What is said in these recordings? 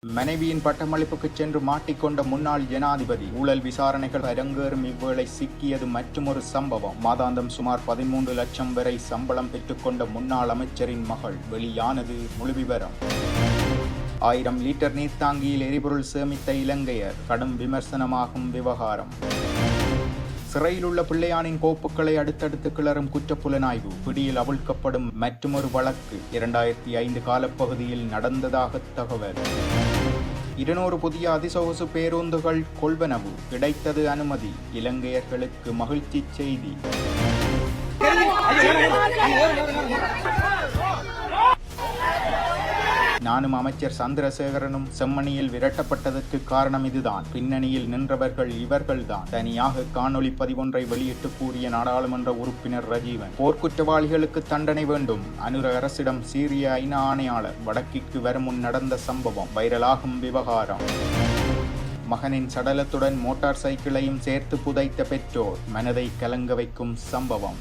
மனைவியின் பட்டமளிப்புக்கு சென்று மாட்டிக்கொண்ட முன்னாள் ஜனாதிபதி ஊழல் விசாரணைகள் அரங்கேறும் இவ்வேளை சிக்கியது மற்றுமொரு சம்பவம். மாதாந்தம் சுமார் 13 லட்சம் வரை சம்பளம் பெற்றுக்கொண்ட முன்னாள் அமைச்சரின் மகள். வெளியானது முழு விவரம். 1000 லிட்டர் நீர்த்தாங்கியில் எரிபொருள் சேமித்த இலங்கையர். கடும் விமர்சனமாகும் விவகாரம். சிறையில் உள்ள பிள்ளையானின் கோப்புகளை அடுத்தடுத்து கிளறும் குற்றப்புலனாய்வு. பிடியில் அவிழ்க்கப்படும் மற்றுமொரு வழக்கு 2005 காலப்பகுதியில் நடந்ததாக தகவல். 200 புதிய அதிசொகுசு பேருந்துகள் கொள்வனவு. கிடைத்தது அனுமதி. இலங்கையர்களுக்கு மகிழ்ச்சி செய்தி. நானும் அமைச்சர் சந்திரசேகரனும் செம்மணியில் விரட்டப்பட்டதற்கு காரணம் இதுதான். பின்னணியில் நின்றவர்கள் இவர்கள்தான். தனியாக காணொலி பதிவொன்றை வெளியிட்டு கூறிய நாடாளுமன்ற உறுப்பினர் ரஜீவன், போர்க்குற்றவாளிகளுக்கு தண்டனை வேண்டும். அனுர அரசிடம் சீரிய ஐநா ஆணையாளர். வடக்கிற்கு வரும் முன் நடந்த சம்பவம். வைரலாகும் விவகாரம். மகனின் சடலத்துடன் மோட்டார் சைக்கிளையும் சேர்த்து புதைத்த பெற்றோர். மனதை கலங்க வைக்கும் சம்பவம்.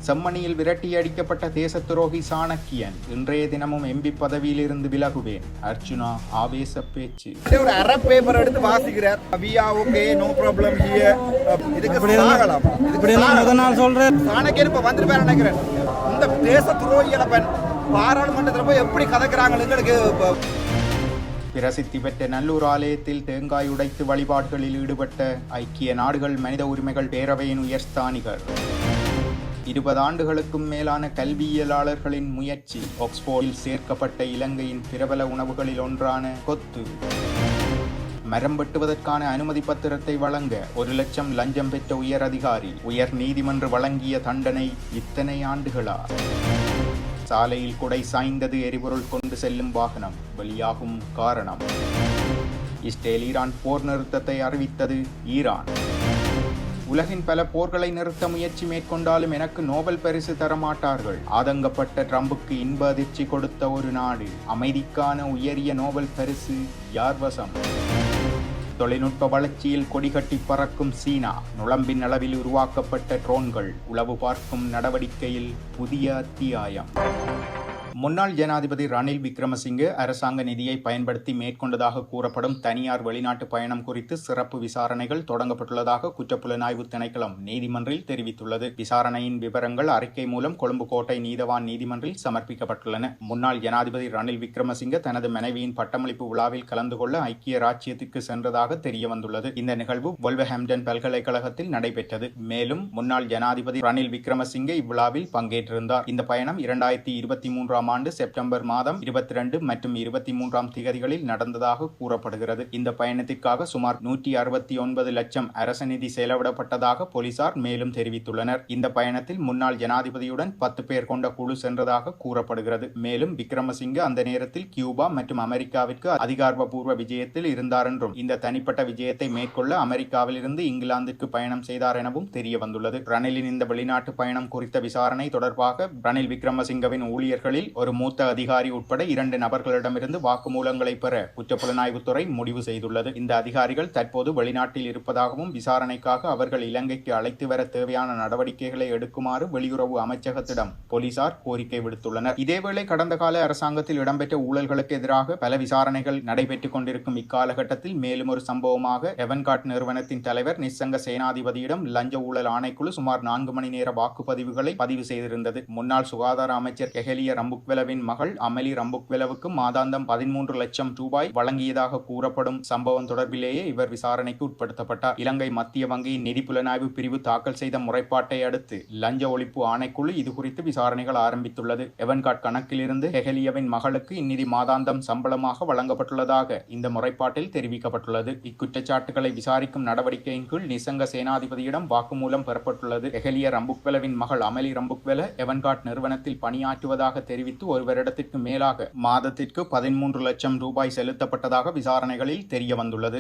செம்மணியில் விரட்டியடிக்கப்பட்ட தேச துரோகி சாணக்கியன். இன்றைய தினமும் எம்பி பதவியிலிருந்து விலகுவேன். அர்ச்சுனா ஆவேச பேச்சு. ஒரு அரை பேப்பர் எடுத்து வாசிக்கிறார். No problem here. இதுக்கு சாகலாம். முத நாள் சொல்றேன். சாணக்கியன் இப்ப வந்துருப்பாரு நினைக்கிறேன். இந்த தேச துரோகிகளை பாராளுமன்றத்தில் போய் எப்படி கதைக்கிறாங்க எங்களுக்கு. பிரசித்தி பெற்ற நல்லூர் ஆலயத்தில் தேங்காய் உடைத்து வழிபாடுகளில் ஈடுபட்ட ஐக்கிய நாடுகள் மனித உரிமைகள் பேரவையின் உயர்ஸ்தானிகர். 20 ஆண்டுகளுக்கும் மேலான கல்வியியலாளர்களின் முயற்சி. ஆக்ஸ்போர்டில் சேர்க்கப்பட்ட இலங்கையின் பிரபல உணவுகளில் ஒன்றான கொத்து. மரம் வெட்டுவதற்கான அனுமதி பத்திரத்தை வழங்க 1 லட்சம் லஞ்சம் பெற்ற உயர் அதிகாரி. உயர் நீதிமன்றம் வழங்கிய தண்டனை இத்தனை ஆண்டுகளா? சாலையில் குடை சாய்ந்தது எரிபொருள் கொண்டு செல்லும் வாகனம். வெளியாகும் காரணம். இஸ்ரேல் ஈரான் போர் நிறுத்தத்தை அறிவித்தது ஈரான். உலகின் பல போர்களை நிறுத்த முயற்சி மேற்கொண்டாலும் எனக்கு நோபல் பரிசு தரமாட்டார்கள். ஆதங்கப்பட்ட ட்ரம்புக்கு இன்ப அதிர்ச்சி கொடுத்த ஒரு நாடு. அமைதிக்கான உயரிய நோபல் பரிசு யார் வசம்? தொழில்நுட்ப வளர்ச்சியில் கொடிகட்டி பறக்கும் சீனா. நுழம்பின் அளவில் உருவாக்கப்பட்ட ட்ரோன்கள். உளவு பார்க்கும் நடவடிக்கையில் புதிய அத்தியாயம். முன்னாள் ஜனாதிபதி ரணில் விக்ரமசிங்கே அரசாங்க நிதியை பயன்படுத்தி மேற்கொண்டதாக கூறப்படும் தனியார் வெளிநாட்டு பயணம் குறித்து சிறப்பு விசாரணைகள் தொடங்கப்பட்டுள்ளதாக குற்றப்புலனாய்வு திணைக்களம் நீதிமன்றில் தெரிவித்துள்ளது. விசாரணையின் விவரங்கள் அறிக்கை மூலம் கொழும்பு கோட்டை நீதவான் நீதிமன்றில் சமர்ப்பிக்கப்பட்டுள்ளன. முன்னாள் ஜனாதிபதி ரணில் விக்ரமசிங்கே தனது மனைவியின் பட்டமளிப்பு விழாவில் கலந்து கொள்ள ஐக்கிய ராச்சியத்திற்கு சென்றதாக தெரிய வந்துள்ளது. இந்த நிகழ்வு வொல்வர்ஹாம்ப்டன் பல்கலைக்கழகத்தில் நடைபெற்றது. மேலும் முன்னாள் ஜனாதிபதி ரணில் விக்ரமசிங்கே இவ்விழாவில் பங்கேற்றிருந்தார். இந்த பயணம் 2023 ஆண்டு செப்டம்பர் மாதம் 22 மற்றும் 23 திகதிகளில் நடந்ததாக கூறப்படுகிறது. இந்த பயணத்திற்காக சுமார் 169 லட்சம் அரச நிதி செலவிடப்பட்டதாக போலீசார் மேலும் தெரிவித்துள்ளனர். இந்த பயணத்தில் முன்னாள் ஜனாதிபதியுடன் 10 பேர் கொண்ட குழு சென்றதாக கூறப்படுகிறது. மேலும் விக்ரமசிங்கே அந்த நேரத்தில் கியூபா மற்றும் அமெரிக்காவிற்கு அதிகாரப்பூர்வ விஜயத்தில் இருந்தார் என்றும், இந்த தனிப்பட்ட விஜயத்தை மேற்கொள்ள அமெரிக்காவிலிருந்து இங்கிலாந்திற்கு பயணம் செய்தார் எனவும் தெரிய வந்துள்ளது. ரணிலின் இந்த வெளிநாட்டு பயணம் குறித்த விசாரணை தொடர்பாக ரணில் விக்ரமசிங்கவின் ஊழியர்களில் ஒரு மூத்த அதிகாரி உட்பட 2 நபர்களிடமிருந்து வாக்குமூலங்களை பெற குற்றப்புலனாய்வுத்துறை முடிவு செய்துள்ளது. இந்த அதிகாரிகள் தற்போது வெளிநாட்டில் இருப்பதாகவும் விசாரணைக்காக அவர்கள் இலங்கைக்கு அழைத்து வர தேவையான நடவடிக்கைகளை எடுக்குமாறு வெளியுறவு அமைச்சகத்திடம் போலீசார் கோரிக்கை விடுத்துள்ளனர். இதேவேளை கடந்த கால அரசாங்கத்தில் இடம்பெற்ற ஊழல்களுக்கு எதிராக பல விசாரணைகள் நடைபெற்றுக் கொண்டிருக்கும் இக்காலகட்டத்தில் மேலும் ஒரு சம்பவமாக எவன்கார்ட் நிறுவனத்தின் தலைவர் நிசங்க சேனாதிபதியிடம் லஞ்ச ஊழல் ஆணைக்குழு சுமார் 4 மணி நேர வாக்குப்பதிவுகளை பதிவு செய்திருந்தது. முன்னாள் சுகாதார அமைச்சர் கெஹலிய ரம்புக்வெலவின் மகள் அமலி ரம்புக்வெலவுக்கு மாதாந்தம் 13 லட்சம் ரூபாய் வழங்கியதாக கூறப்படும் சம்பவம் தொடர்பிலேயே இவர் விசாரணைக்கு உட்படுத்தப்பட்டார். இலங்கை மத்திய வங்கியின் நிதி புலனாய்வு பிரிவு தாக்கல் செய்த முறைப்பாட்டை அடுத்து லஞ்ச ஒழிப்பு ஆணைக்குழு இதுகுறித்து விசாரணைகள் ஆரம்பித்துள்ளது. எவன்கார்ட் கணக்கிலிருந்து கெஹலியவின் மகளுக்கு இந்நிதி மாதாந்தம் சம்பளமாக வழங்கப்பட்டுள்ளதாக இந்த முறைப்பாட்டில் தெரிவிக்கப்பட்டுள்ளது. இக்குற்றச்சாட்டுகளை விசாரிக்கும் நடவடிக்கையின் கீழ் நிசங்க சேனாதிபதியிடம் வாக்குமூலம் பெறப்பட்டுள்ளது. கெஹலிய ரம்புக்வெலவின் மகள் அமலி ரம்புக்வெல எவன்கார்ட் நிறுவனத்தில் பணியாற்றுவதாக தெரிவித்து ஒரு வருடத்திற்கு மேலாக மாதத்திற்கு 13 லட்சம் ரூபாய் செலுத்தப்பட்டதாக விசாரணைகளில் தெரிய வந்துள்ளது.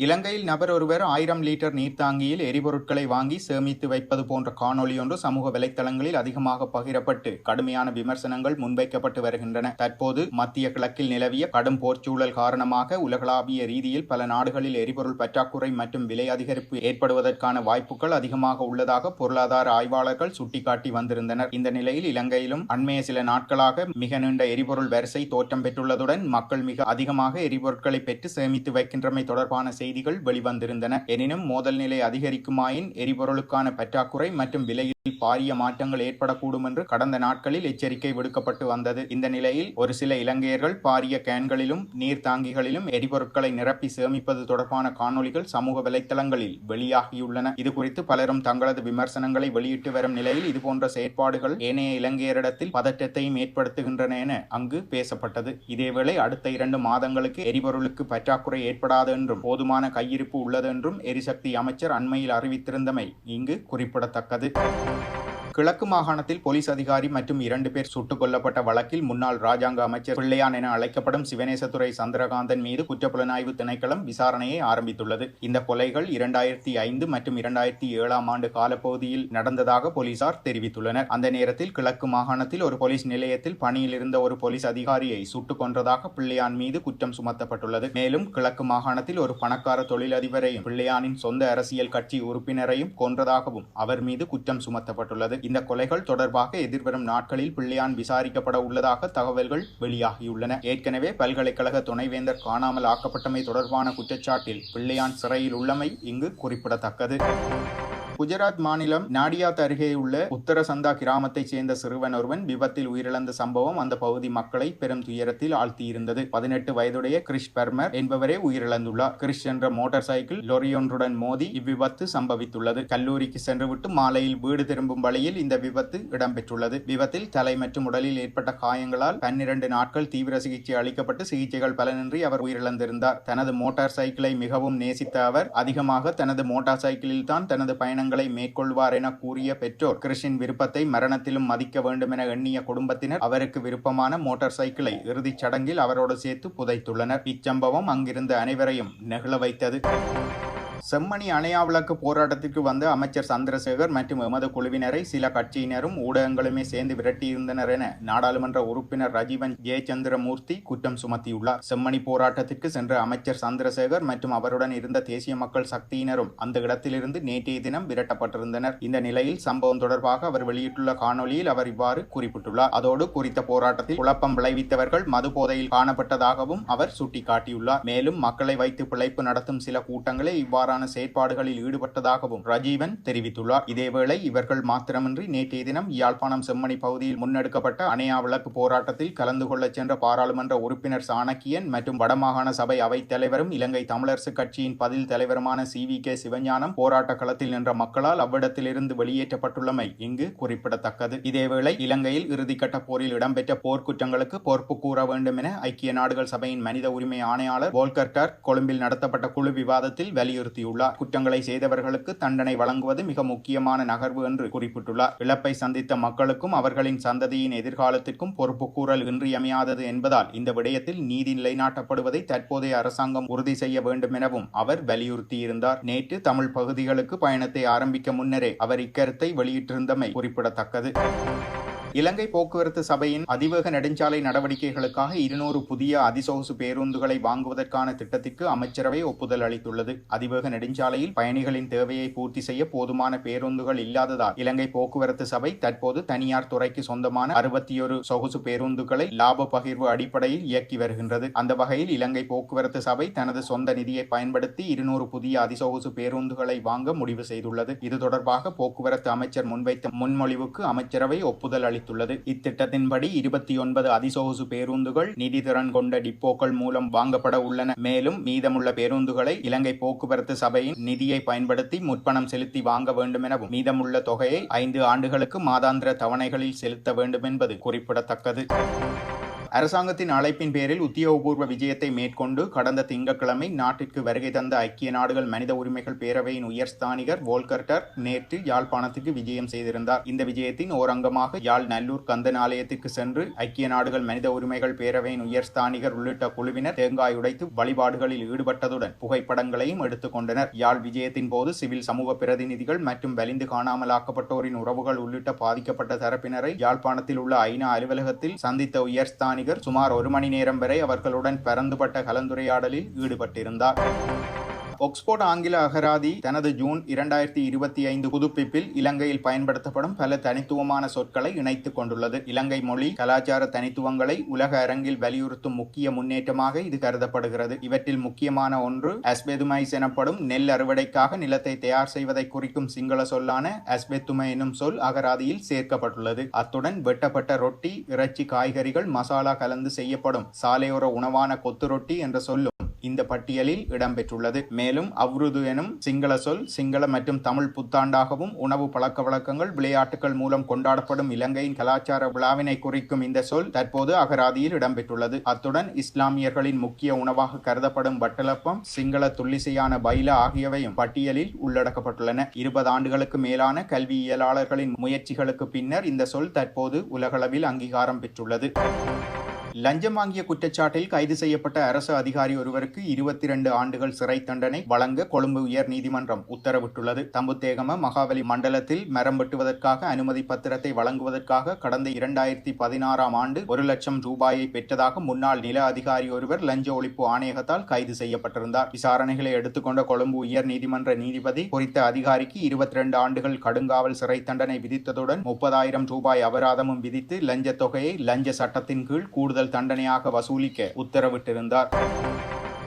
இலங்கையில் நபர் ஒருவர் 1000 லிட்டர் நீர்த்தாங்கியில் எரிபொருட்களை வாங்கி சேமித்து வைப்பது போன்ற காணொலி ஒன்று சமூக வலைத்தளங்களில் அதிகமாக பகிரப்பட்டு கடுமையான விமர்சனங்கள் முன்வைக்கப்பட்டு வருகின்றன. தற்போது மத்திய கிழக்கில் நிலவிய கடும் போர்ச்சூழல் காரணமாக உலகளாவிய ரீதியில் பல நாடுகளில் எரிபொருள் பற்றாக்குறை மற்றும் விலை அதிகரிப்பு ஏற்படுவதற்கான வாய்ப்புகள் அதிகமாக உள்ளதாக பொருளாதார ஆய்வாளர்கள் சுட்டிக்காட்டி வந்திருந்தனர். இந்த நிலையில் இலங்கையிலும் அண்மைய சில நாட்களாக மிக நீண்ட எரிபொருள் வரிசை தோற்றம் பெற்றுள்ளதுடன் மக்கள் மிக அதிகமாக எரிபொருட்களை பெற்று சேமித்து வைக்கின்றமை தொடர்பான செய்திகள் வெளிவந்திருந்தன. எனினும் மோதல் நிலை அதிகரிக்குமாயின் எரிபொருளுக்கான பற்றாக்குறை மற்றும் விலையில் பாரிய மாற்றங்கள் ஏற்படக்கூடும் என்று கடந்த நாட்களில் எச்சரிக்கை விடுக்கப்பட்டு வந்தது. இந்த நிலையில் ஒரு சில இலங்கையர்கள் பாரிய கேன்களிலும் நீர்த்தாங்கிகளிலும் எரிபொருட்களை நிரப்பி சேமிப்பது தொடர்பான காணொலிகள் சமூக வலைத்தளங்களில் வெளியாகியுள்ளன. இதுகுறித்து பலரும் தங்களது விமர்சனங்களை வெளியிட்டு வரும் நிலையில் இதுபோன்ற செயற்பாடுகள் ஏனைய இலங்கையரிடத்தில் பதற்றத்தையும் ஏற்படுத்துகின்றன என அங்கு பேசப்பட்டது. இதேவேளை அடுத்த 2 மாதங்களுக்கு எரிபொருளுக்கு பற்றாக்குறை ஏற்படாது என்றும் போதுமான கையிருப்பு உள்ளது என்றும் எரிசக்தி அமைச்சர் அண்மையில் அறிவித்திருந்தமை இங்கு குறிப்பிடத்தக்கது. கிழக்கு மாகாணத்தில் போலீஸ் அதிகாரி மற்றும் 2 பேர் சுட்டுக் கொல்லப்பட்ட வழக்கில் முன்னாள் ராஜாங்க அமைச்சர் பிள்ளையான் என அழைக்கப்படும் சிவனேசதுரை சந்திரகாந்தன் மீது குற்றப்புலனாய்வு திணைக்களம் விசாரணையை ஆரம்பித்துள்ளது. இந்த கொலைகள் 2005 மற்றும் 2007 ஆண்டு காலப்பகுதியில் நடந்ததாக போலீசார் தெரிவித்துள்ளனர். அந்த நேரத்தில் கிழக்கு மாகாணத்தில் ஒரு போலீஸ் நிலையத்தில் பணியில் இருந்த ஒரு போலீஸ் அதிகாரியை சுட்டுக் கொன்றதாக பிள்ளையான் மீது குற்றம் சுமத்தப்பட்டுள்ளது. மேலும் கிழக்கு மாகாணத்தில் ஒரு பணக்கார தொழிலதிபரையும் பிள்ளையானின் சொந்த அரசியல் கட்சி உறுப்பினரையும் கொன்றதாகவும் அவர் மீது குற்றம் சுமத்தப்பட்டுள்ளது. இந்த கொலைகள் தொடர்பாக எதிர்வரும் நாட்களில் பிள்ளையான் விசாரிக்கப்பட உள்ளதாக தகவல்கள் வெளியாகியுள்ளன. ஏற்கனவே பல்கலைக்கழக துணைவேந்தர் காணாமல் ஆக்கப்பட்டமை தொடர்பான குற்றச்சாட்டில் பிள்ளையான் சிறையில் உள்ளமை இங்கு குறிப்பிடத்தக்கது. குஜராத் மாநிலம் நாடியாத் அருகே உள்ள உத்தரசந்தா கிராமத்தைச் சேர்ந்த சிறுவன் ஒருவன் விபத்தில் உயிரிழந்த சம்பவம் அந்த பகுதி மக்களை பெரும் துயரத்தில் ஆழ்த்தியிருந்தது. 18 வயதுடைய கிறிஷ் பெர்மர் என்பவரே உயிரிழந்துள்ளார். கிறிஷ் என்ற மோட்டார் சைக்கிள் லொரியொன்றுடன் மோதி இவ்விபத்து சம்பவித்துள்ளது. கல்லூரிக்கு சென்றுவிட்டு மாலையில் வீடு திரும்பும் வழியில் இந்த விபத்து இடம்பெற்றுள்ளது. விபத்தில் தலை மற்றும் உடலில் ஏற்பட்ட காயங்களால் 12 நாட்கள் தீவிர சிகிச்சை அளிக்கப்பட்டு சிகிச்சைகள் பலனின்றி அவர் உயிரிழந்திருந்தார். தனது மோட்டார் சைக்கிளை மிகவும் நேசித்த அவர் அதிகமாக தனது மோட்டார் சைக்கிளில் தான் தனது பயணங்களை மேற்கொள்வார் என கூறிய பெற்றோர் கிறிஷின் விருப்பத்தை மரணத்திலும் மதிக்க வேண்டும் என எண்ணிய குடும்பத்தினர் அவருக்கு விருப்பமான மோட்டார் சைக்கிளை இறுதிச் சடங்கில் அவரோடு சேர்த்து புதைத்துள்ளனர். இச்சம்பவம் அங்கிருந்த அனைவரையும் நெகிழ வைத்தது. செம்மணி அணையா விளக்கு போராட்டத்திற்கு வந்த அமைச்சர் சந்திரசேகர் மற்றும் எமது குழுவினரை சில கட்சியினரும் ஊடகங்களுமே சேர்ந்து விரட்டியிருந்தனர் என நாடாளுமன்ற உறுப்பினர் ரஜீவன் ஜெயச்சந்திரமூர்த்தி குற்றம் சுமத்தியுள்ளார். செம்மணி போராட்டத்திற்கு சென்ற அமைச்சர் சந்திரசேகர் மற்றும் அவருடன் இருந்த தேசிய மக்கள் சக்தியினரும் அந்த இடத்திலிருந்து நேற்றைய தினம் விரட்டப்பட்டிருந்தனர். இந்த நிலையில் சம்பவம் தொடர்பாக அவர் வெளியிட்டுள்ள காணொலியில் அவர் இவ்வாறு குறிப்பிட்டுள்ளார். அதோடு குறித்த போராட்டத்தில் குழப்பம் விளைவித்தவர்கள் மது போதையில் காணப்பட்டதாகவும் அவர் சுட்டிக்காட்டியுள்ளார். மேலும் மக்களை வைத்து பிழைப்பு நடத்தும் சில கூட்டங்களே இவ்வாறான செயற்பாடுகளில் ஈடுபட்டதாகவும் ரஜீவன் தெரிவித்துள்ளார். இதேவேளை இவர்கள் மாத்திரமின்றி நேற்றைய தினம் யாழ்ப்பாணம் செம்மணி பகுதியில் முன்னெடுக்கப்பட்ட அணையா விளக்கு போராட்டத்தில் கலந்து கொள்ள சென்ற பாராளுமன்ற உறுப்பினர் சாணக்கியன் மற்றும் வடமாகாண சபை அவைத் தலைவரும் இலங்கை தமிழரசு கட்சியின் பதில் தலைவருமான CVK சிவஞானம் போராட்ட களத்தில் நின்ற மக்களால் அவ்விடத்திலிருந்து வெளியேற்றப்பட்டுள்ளமை இங்கு குறிப்பிடத்தக்கது. இதேவேளை இலங்கையில் இறுதிக்கட்ட போரில் இடம்பெற்ற போர்க்குற்றங்களுக்கு பொறுப்பு கூற வேண்டும் என ஐக்கிய நாடுகள் சபையின் மனித உரிமை ஆணையாளர் வோல்கர் டர்க் கொழும்பில் நடத்தப்பட்ட குழு விவாதத்தில் வலியுறுத்தியுள்ளார். குற்றங்களை செய்தவர்களுக்கு தண்டனை வழங்குவது மிக முக்கியமான நகர்வு என்று குறிப்பிட்டுள்ளார். இழப்பை சந்தித்த மக்களுக்கும் அவர்களின் சந்ததியின் எதிர்காலத்திற்கும் பொறுப்பு கூறல் இன்றியமையாதது என்பதால் இந்த விடயத்தில் நீதி நிலைநாட்டப்படுவதை தற்போதைய அரசாங்கம் உறுதி செய்ய வேண்டும் எனவும் அவர் வலியுறுத்தியிருந்தார். நேற்று தமிழ் பகுதிகளுக்கு பயணத்தை ஆரம்பிக்க முன்னரே அவர் இக்கருத்தை வெளியிட்டிருந்தமை குறிப்பிடத்தக்கது. இலங்கை போக்குவரத்து சபையின் அதிவேக நெடுஞ்சாலை நடவடிக்கைகளுக்காக 200 புதிய அதிசொகுசு பேருந்துகளை வாங்குவதற்கான திட்டத்திற்கு அமைச்சரவை ஒப்புதல் அளித்துள்ளது. அதிவேக நெடுஞ்சாலையில் பயணிகளின் தேவையை பூர்த்தி செய்ய போதுமான பேருந்துகள் இல்லாததால் இலங்கை போக்குவரத்து சபை தற்போது தனியார் துறைக்கு சொந்தமான 61 சொகுசு பேருந்துகளை லாப பகிர்வு அடிப்படையில் இயக்கி வருகின்றது. அந்த வகையில் இலங்கை போக்குவரத்து சபை தனது சொந்த நிதியை பயன்படுத்தி 200 புதிய அதிசொகுசு பேருந்துகளை வாங்க முடிவு செய்துள்ளது. இது தொடர்பாக போக்குவரத்து அமைச்சர் முன்வைத்த முன்மொழிவுக்கு அமைச்சரவை ஒப்புதல் அளித்துள்ளது. இத்திட்டத்தின்படி 29 அதிசொகுசு பேருந்துகள் நிதி திறன் கொண்ட டிப்போக்கள் மூலம் வாங்கப்பட உள்ளன. மேலும் மீதமுள்ள பேருந்துகளை இலங்கை போக்குவரத்து சபையின் நிதியை பயன்படுத்தி முற்பணம் செலுத்தி வாங்க வேண்டும் எனவும் மீதமுள்ள தொகையை 5 ஆண்டுகளுக்கு மாதாந்திர தவணைகளில் செலுத்த வேண்டும் என்பது குறிப்பிடத்தக்கது. அரசாங்கத்தின் அழைப்பின் பேரில் உத்தியோகபூர்வ விஜயத்தை மேற்கொண்டு கடந்த திங்கட்கிழமை நாட்டிற்கு வருகை தந்த ஐக்கிய நாடுகள் மனித உரிமைகள் பேரவையின் உயர்ஸ்தானிகர் வோல்கர் டர்க் நேற்று யாழ்ப்பாணத்துக்கு விஜயம் செய்திருந்தார். இந்த விஜயத்தின் ஓர் அங்கமாக யாழ் நல்லூர் கந்தன் ஆலயத்துக்கு சென்று ஐக்கிய நாடுகள் மனித உரிமைகள் பேரவையின் உயர்ஸ்தானிகர் உள்ளிட்ட குழுவினர் தேங்காய் உடைத்து வழிபாடுகளில் ஈடுபட்டதுடன் புகைப்படங்களையும் எடுத்துக் கொண்டனர். யாழ் விஜயத்தின் போது சிவில் சமூக பிரதிநிதிகள் மற்றும் வலிந்து காணாமலாக்கப்பட்டோரின் உறவுகள் உள்ளிட்ட பாதிக்கப்பட்ட தரப்பினரை யாழ்ப்பாணத்தில் உள்ள ஐநா அலுவலகத்தில் சந்தித்த உயர்ஸ்தானிகர் சுமார் 1 மணி நேரம் வரை அவர்களுடன் பரந்துபட்ட கலந்துரையாடலில் ஈடுபட்டிருந்தார். ஆக்ஸ்போர்ட் ஆங்கில அகராதி தனது ஜூன் 2025 புதுப்பிப்பில் இலங்கையில் பயன்படுத்தப்படும் பல தனித்துவமான சொற்களை இணைத்துக் கொண்டுள்ளது. இலங்கை மொழி கலாச்சார தனித்துவங்களை உலக அரங்கில் வலியுறுத்தும் முக்கிய முன்னேற்றமாக இது கருதப்படுகிறது. இவற்றில் முக்கியமான ஒன்று அஸ்பெதுமைஸ் எனப்படும் நெல் அறுவடைக்காக நிலத்தை தயார் செய்வதை குறிக்கும் சிங்கள சொல்லான அஸ்பெத்துமை எனும் சொல் அகராதியில் சேர்க்கப்பட்டுள்ளது. அத்துடன் வெட்டப்பட்ட ரொட்டி, இறைச்சி, காய்கறிகள், மசாலா கலந்து செய்யப்படும் சாலையோர உணவான கொத்து ரொட்டி என்ற சொல்லும் இந்த பட்டியலில் இடம்பெற்றுள்ளது. மேலும் அவ்ருது எனும் சிங்கள சொல் சிங்கள மற்றும் தமிழ் புத்தாண்டாகவும் உணவு பழக்க வழக்கங்கள், விளையாட்டுகள் மூலம் கொண்டாடப்படும் இலங்கையின் கலாச்சார விழாவினை குறிக்கும் இந்த சொல் தற்போது அகராதியில் இடம்பெற்றுள்ளது. அத்துடன் இஸ்லாமியர்களின் முக்கிய உணவாக கருதப்படும் வட்டலப்பம், சிங்கள துள்ளிசையான பைலா ஆகியவையும் பட்டியலில் உள்ளடக்கப்பட்டுள்ளன. 20 ஆண்டுகளுக்கு மேலான கல்வியியலாளர்களின் முயற்சிகளுக்கு பின்னர் இந்த சொல் தற்போது உலகளவில் அங்கீகாரம் பெற்றுள்ளது. லஞ்சம் வாங்கிய குற்றச்சாட்டில் கைது செய்யப்பட்ட அரசு அதிகாரி ஒருவருக்கு 22 ஆண்டுகள் சிறை தண்டனை வழங்க கொழும்பு உயர் நீதிமன்றம் உத்தரவிட்டுள்ளது. தம்புத்தேகம மகாவலி மண்டலத்தில் மரம் வெட்டுவதற்காக அனுமதி பத்திரத்தை வழங்குவதற்காக கடந்த 2016 ஆண்டு 1 லட்சம் ரூபாயை பெற்றதாக முன்னாள் நில அதிகாரி ஒருவர் லஞ்ச ஒழிப்பு ஆணையகத்தால் கைது செய்யப்பட்டிருந்தார். விசாரணைகளை எடுத்துக்கொண்ட கொழும்பு உயர் நீதிமன்ற நீதிபதி குறித்த அதிகாரிக்கு 22 ஆண்டுகள் கடுங்காவல் சிறை தண்டனை விதித்ததுடன் 30,000 ரூபாய் அபராதமும் விதித்து லஞ்ச தொகையை லஞ்ச சட்டத்தின் கீழ் கூடுதல் தண்டனையாக வசூலிக்க உத்தரவிட்டிருந்தார்.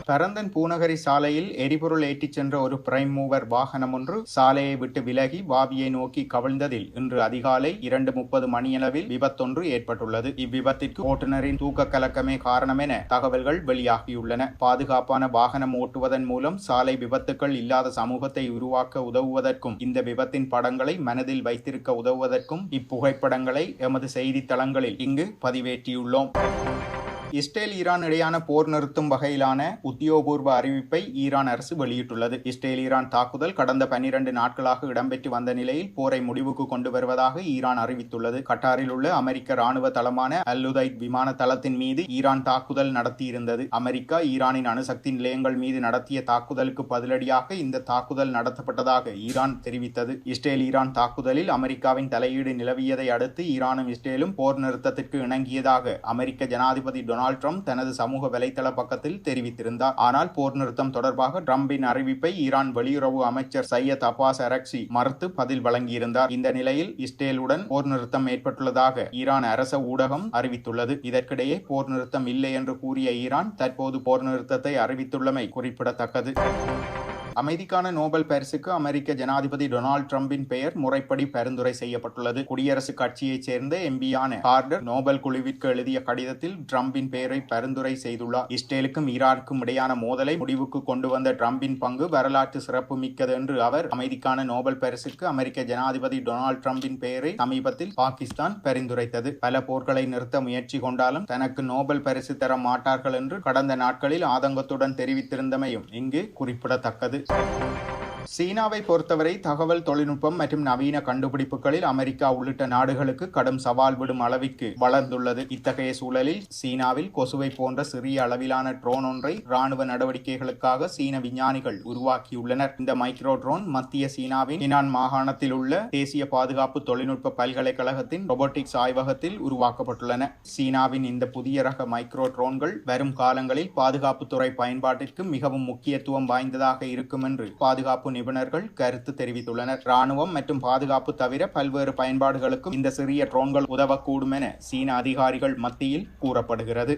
பரந்தன் பூநகரி சாலையில் எரிபொருள் ஏற்றிச் சென்ற ஒரு பிரைம் மூவர் வாகனம் ஒன்று சாலையை விட்டு விலகி வாவியை நோக்கி கவிழ்ந்ததில் இன்று அதிகாலை 2:30 மணியளவில் விபத்தொன்று ஏற்பட்டுள்ளது. இவ்விபத்திற்கு ஓட்டுநரின் தூக்க கலக்கமே காரணம் என தகவல்கள் வெளியாகியுள்ளன. பாதுகாப்பான வாகனம் ஓட்டுவதன் மூலம் சாலை விபத்துக்கள் இல்லாத சமூகத்தை உருவாக்க உதவுவதற்கும் இந்த விபத்தின் படங்களை மனதில் வைத்திருக்க உதவுவதற்கும் இப்புகைப்படங்களை எமது செய்தித்தளங்களில் இங்கு பதிவேற்றியுள்ளோம். இஸ்ரேல் ஈரான் இடையான போர் நிறுத்தும் வகையிலான உத்தியோகபூர்வ அறிவிப்பை ஈரான் அரசு வெளியிட்டுள்ளது. இஸ்ரேல் ஈரான் தாக்குதல் கடந்த 12 நாட்களாக இடம்பெற்று வந்த நிலையில் போரை முடிவுக்கு கொண்டு வருவதாக ஈரான் அறிவித்துள்ளது. கட்டாரில் உள்ள அமெரிக்க ராணுவ தளமான அல்-உதைத் விமான தளத்தின் மீது ஈரான் தாக்குதல் நடத்தியிருந்தது. அமெரிக்கா ஈரானின் அணுசக்தி நிலையங்கள் மீது நடத்திய தாக்குதலுக்கு பதிலடியாக இந்த தாக்குதல் நடத்தப்பட்டதாக ஈரான் தெரிவித்தது. இஸ்ரேல் ஈரான் தாக்குதலில் அமெரிக்காவின் தலையீடு நிலவியதை அடுத்து ஈரானும் இஸ்ரேலும் போர் நிறுத்தத்திற்கு இணங்கியதாக அமெரிக்க ஜனாதிபதி டொனால்ட் ட்ரம்ப் தனது சமூக வலைதள பக்கத்தில் தெரிவித்திருந்தார். ஆனால் போர் நிறுத்தம் தொடர்பாக ட்ரம்பின் அறிவிப்பை ஈரான் வெளியுறவு அமைச்சர் சையத் அப்பாஸ் அரக்சி மறுத்து பதில் வழங்கியிருந்தார். இந்த நிலையில் இஸ்ரேலுடன் போர் நிறுத்தம் ஏற்பட்டுள்ளதாக ஈரான் அரச ஊடகம் அறிவித்துள்ளது. இதற்கிடையே போர் நிறுத்தம் இல்லை என்று கூறிய ஈரான் தற்போது போர் நிறுத்தத்தை அறிவித்துள்ளமை குறிப்பிடத்தக்கது. அமைதிக்கான நோபல் பரிசுக்கு அமெரிக்க ஜனாதிபதி டொனால்ட் ட்ரம்பின் பெயர் முறைப்படி பரிந்துரை செய்யப்பட்டுள்ளது. குடியரசுக் கட்சியைச் சேர்ந்த எம்பியான கார்டர் நோபல் குழுவிற்கு எழுதிய கடிதத்தில் ட்ரம்பின் பெயரை பரிந்துரை செய்துள்ளார். இஸ்ரேலுக்கும் ஈரானுக்கும் இடையான மோதலை முடிவுக்கு கொண்டு வந்த ட்ரம்பின் பங்கு வரலாற்று சிறப்பு மிக்கது என்று அவர் அமைதிக்கான நோபல் பரிசுக்கு அமெரிக்க ஜனாதிபதி டொனால்ட் ட்ரம்பின் பெயரை சமீபத்தில் பாகிஸ்தான் பரிந்துரைத்தது. பல போர்களை நிறுத்த முயற்சி கொண்டாலும் தனக்கு நோபல் பரிசு தர மாட்டார்கள் என்று கடந்த நாட்களில் ஆதங்கத்துடன் தெரிவித்திருந்தமையும் இங்கு குறிப்பிடத்தக்கது. சீனாவை பொறுத்தவரை தகவல் தொழில்நுட்பம் மற்றும் நவீன கண்டுபிடிப்புகளில் அமெரிக்கா உள்ளிட்ட நாடுகளுக்கு கடும் சவால் விடும் அளவிற்கு வளர்ந்துள்ளது. இத்தகைய சூழலில் சீனாவில் கொசுவை போன்ற சிறிய அளவிலான ட்ரோன் ஒன்றை ராணுவ நடவடிக்கைகளுக்காக சீன விஞ்ஞானிகள் உருவாக்கியுள்ளனர். இந்த மைக்ரோ ட்ரோன் மத்திய சீனாவின் ஹினான் மாகாணத்தில் உள்ள தேசிய பாதுகாப்பு தொழில்நுட்ப பல்கலைக்கழகத்தின் ரொபோட்டிக்ஸ் ஆய்வகத்தில் உருவாக்கப்பட்டுள்ளன. சீனாவின் இந்த புதிய ரக மைக்ரோ ட்ரோன்கள் வரும் காலங்களில் பாதுகாப்புத்துறை பயன்பாட்டிற்கு மிகவும் முக்கியத்துவம் வாய்ந்ததாக இருக்கும் என்று பாதுகாப்பு நிபுணர்கள் கருத்து தெரிவித்துள்ளனர். ராணுவம் மற்றும் பாதுகாப்பு தவிர பல்வேறு பயன்பாடுகளுக்கும் இந்த சிறிய ட்ரோன்கள் உதவக்கூடும் என சீன அதிகாரிகள் மத்தியில் கூறப்படுகிறது.